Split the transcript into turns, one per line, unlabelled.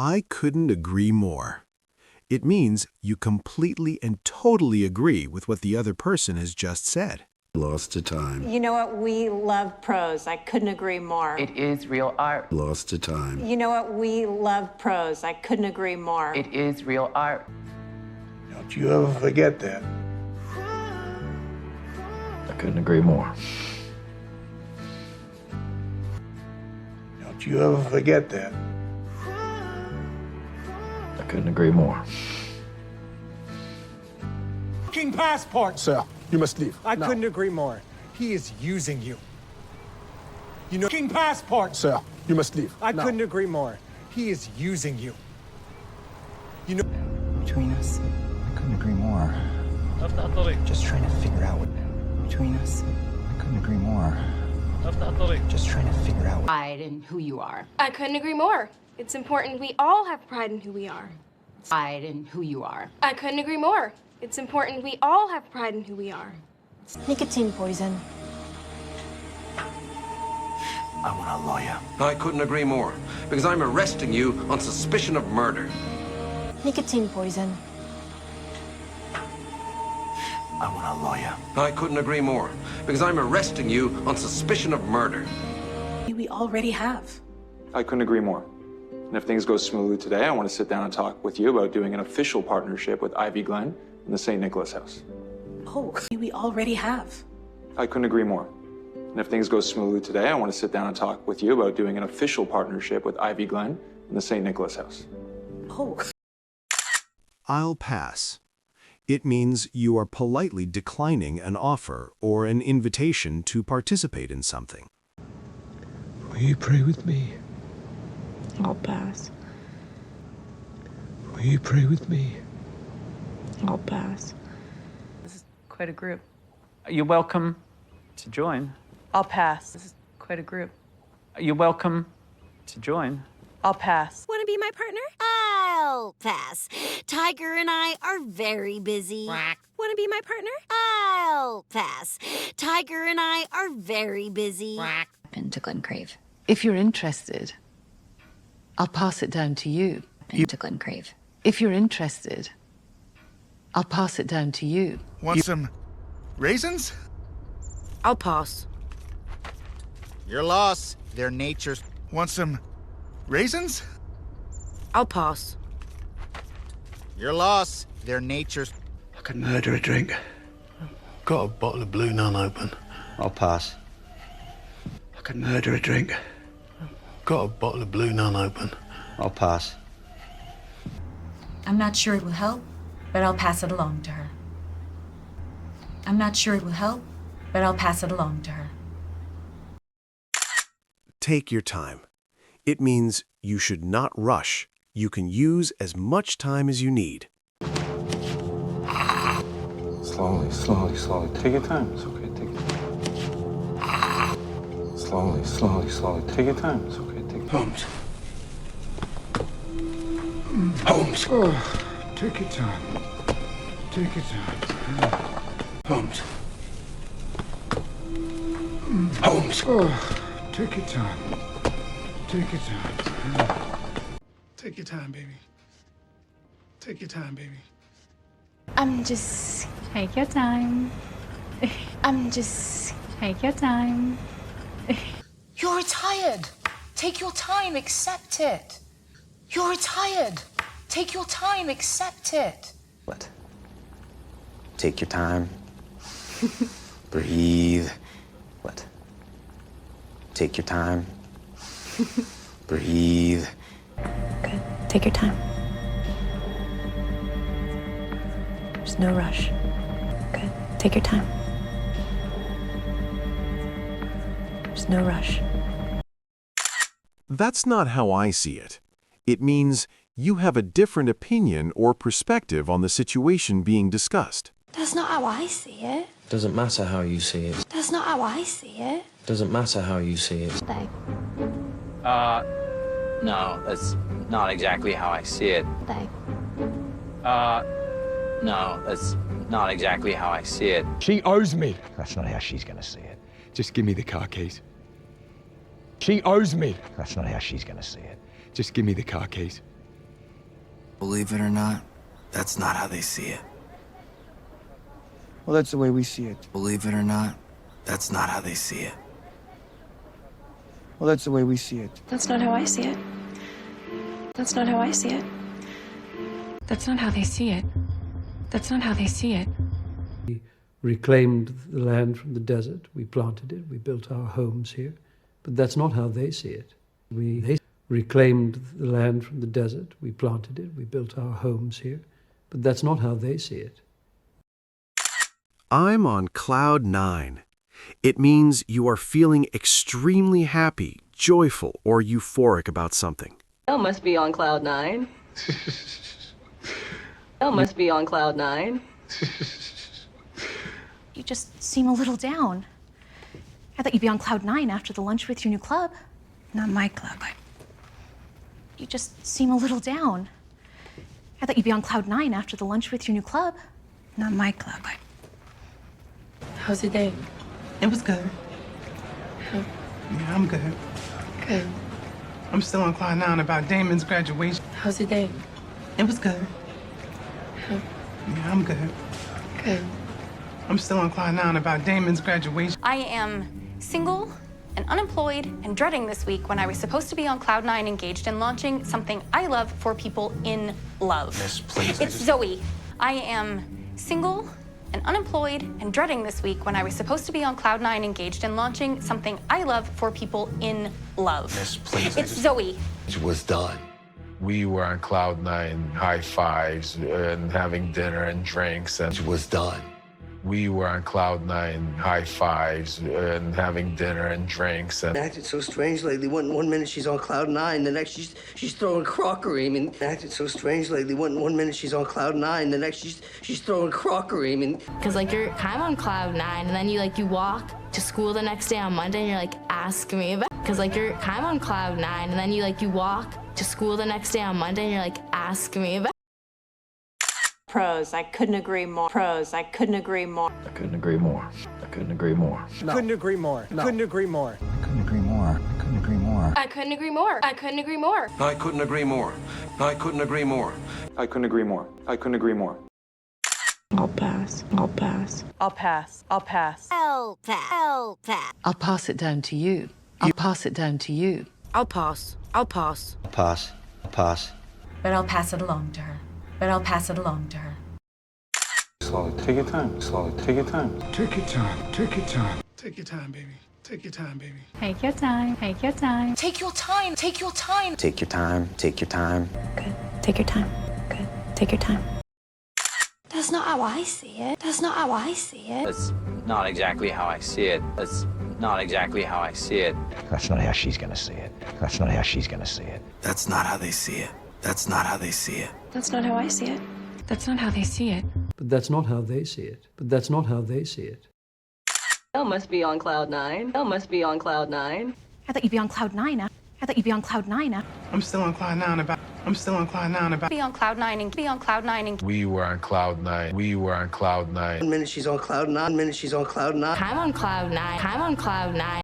I couldn't agree more. It means you completely and totally agree with what the other person has just said.
Lost to time.
You know what? We love prose. I couldn't agree more.
It is real art.
Lost to time.
You know what? We love prose. I couldn't agree more.
It is real art.
Don't you ever forget that.
I couldn't agree more.
Don't you ever forget that.
I couldn't agree more.
King passport!
Sir, you must leave.
I
now.
couldn't agree more. He is using you. You know, King passport!
Sir, you must leave.
I
now.
couldn't agree more. He is using you. You know,
Between us, I couldn't agree more. Just trying to figure out what. Between us, I couldn't agree more. Just trying to figure out what.
Pride in who you are.
I couldn't agree more. It's important we all have pride in who we are.
Pride in who you are.
I couldn't agree more. It's important we all have pride in who we are.
Nicotine poison.
I want a lawyer.
I couldn't agree more, because I'm arresting you on suspicion of murder.
Nicotine poison.
I want a lawyer.
I couldn't agree more, because I'm arresting you on suspicion of murder.
We already have.
I couldn't agree more. And if things go smoothly today, I want to sit down and talk with you about doing an official partnership with Ivy Glen in the St. Nicholas House.
Oh, we already have.
I couldn't agree more. And if things go smoothly today, I want to sit down and talk with you about doing an official partnership with Ivy Glen in the St. Nicholas House.
Oh.
I'll pass. It means you are politely declining an offer or an invitation to participate in something.
Will you pray with me?
I'll pass.
Will you pray with me?
I'll pass.
This is quite a group.
You're welcome to join.
I'll pass. This is quite a group.
You're welcome to join.
I'll pass.
Want to be my partner?
I'll pass. Tiger and I are very busy.
Want to be my partner?
I'll pass. Tiger and I are very busy.
Been to Glencrave.
If you're interested, I'll pass it down to you.
Been to Glencrave.
If you're interested, I'll pass it down to you.
Want some raisins?
I'll pass.
You're lost. They're nature's.
Want some raisins?
I'll pass.
You're lost. They're nature's.
I could murder a drink. Got a bottle of Blue Nun open.
I'll pass.
I could murder a drink. Got a bottle of Blue Nun open.
I'll pass.
I'm not sure it will help, but I'll pass it along to her. I'm not sure it will help, but I'll pass it along to her.
Take your time. It means you should not rush. You can use as much time as you need.
Slowly, slowly, slowly. Take your time. It's okay. Take your time. Slowly, slowly, slowly. Take your time. It's okay. Take your time.
Holmes. Holmes. Oh, take your time. Take your time. Holmes. Holmes. Oh, take your time. Take your time. Take your time, baby. Take your time, baby.
I'm just... Take your time. I'm just... Take your time.
You're retired. Take your time, accept it. You're retired. Take your time, accept it.
What? Take your time. Breathe. What? Take your time. Breathe.
Good. Take your time. There's no rush. Good. Take your time. There's no rush.
That's not how I see it. It means you have a different opinion or perspective on the situation being discussed.
That's not how I see it.
Doesn't matter how you see it.
That's not how I see it.
Doesn't matter how you see it.
They.
No, that's not exactly how I see it.
They.
No, that's not exactly how I see it.
She owes me.
That's not how she's gonna see it.
Just give me the car keys. She owes me.
That's not how she's gonna see it.
Just give me the car keys.
Believe it or not, that's not how they see it.
Well, that's the way we see it.
Believe it or not, that's not how they see it.
Well, that's the way we see it.
That's not how I see it. That's not how I see it. That's not how they see it. That's not how they see it.
We reclaimed the land from the desert. We planted it. We built our homes here. But that's not how they see it. They reclaimed the land from the desert. We planted it. We built our homes here. But that's not how they see it.
I'm on cloud 9. It means you are feeling extremely happy, joyful, or euphoric about something.
Elle must be on cloud 9. Elle must be on cloud 9.
You just seem a little down. I thought you'd be on cloud 9 after the lunch with your new club. Not my club. You just seem a little down. I thought you'd be on cloud 9 after the lunch with your new club. Not my club.
How's your day?
It was good.
How?
Yeah, I'm good.
Good.
I'm still on cloud 9 about Damon's graduation.
How's your day?
It was good.
How?
Yeah, I'm good.
Good.
I'm still on cloud 9 about Damon's graduation.
I am single and unemployed and dreading this week when I was supposed to be on cloud 9 engaged in launching something I love for people in love.
Miss, please.
It's Zoe. I am single and unemployed and dreading this week when I was supposed to be on cloud 9 engaged in launching something I love for people in love.
Miss, please.
It's Zoe.
It was done.
We were on cloud 9, high fives, and having dinner and drinks, and
It was done.
we were on cloud 9, high fives, and having dinner and drinks, and
Acted so strange lately. One minute she's on cloud 9, the next she's throwing crockery. I mean, acted so strange lately. One minute she's on cloud 9, the next she's throwing crockery. I mean,
because like you're kind of on cloud 9, and then you walk to school the next day on Monday, and you're like, ask me about. Because like you're kind of on cloud 9, and then you walk to school the next day on Monday, and you're like, ask me about.
Pros, I couldn't agree more. Pros, I couldn't agree more.
I couldn't agree more. I couldn't agree more.
No. Couldn't agree more.
No.
Couldn't agree more.
Couldn't agree more. Couldn't agree more.
I couldn't agree more. I couldn't agree more.
I couldn't agree more. I couldn't agree more.
I couldn't agree more. I couldn't agree more.
I'll pass. I'll pass. I'll pass. I'll pass.
I'll pass. I'll pass.
I'll pass it down to you. I'll pass it down to you.
I'll pass. I'll pass.
I'll pass. I'll pass.
But I'll pass it along to her. But I'll pass it along to her.
Slowly, take your time. Slowly, take your time.
Take your time. Take your time. Take your time, baby. Take your time, baby.
Take your time. Take your time.
Take your time. Take your time.
Take your time. Take your time.
Good. Take your time. Good. Take your time.
That's not how I see it. That's not how I see it.
That's not exactly how I see it. That's not exactly how I see it.
That's not how she's gonna see it. That's not how she's gonna see it.
that's not how they see it. That's not how they see it.
That's not how I see it. That's not how they see it.
But that's not how they see it. But that's not how they see it.
Elle must be on cloud 9. Elle must be on cloud 9.
I thought you'd be on cloud 9. I thought you'd be on cloud 9.
I'm still on cloud 9 about. I'm still on cloud 9 about.
Be on cloud 9 and be on cloud 9 and
We were on cloud 9. We were on cloud 9.
1 minute she's on cloud 9, 1 minute she's on cloud 9.
I'm on cloud 9. I'm on cloud 9.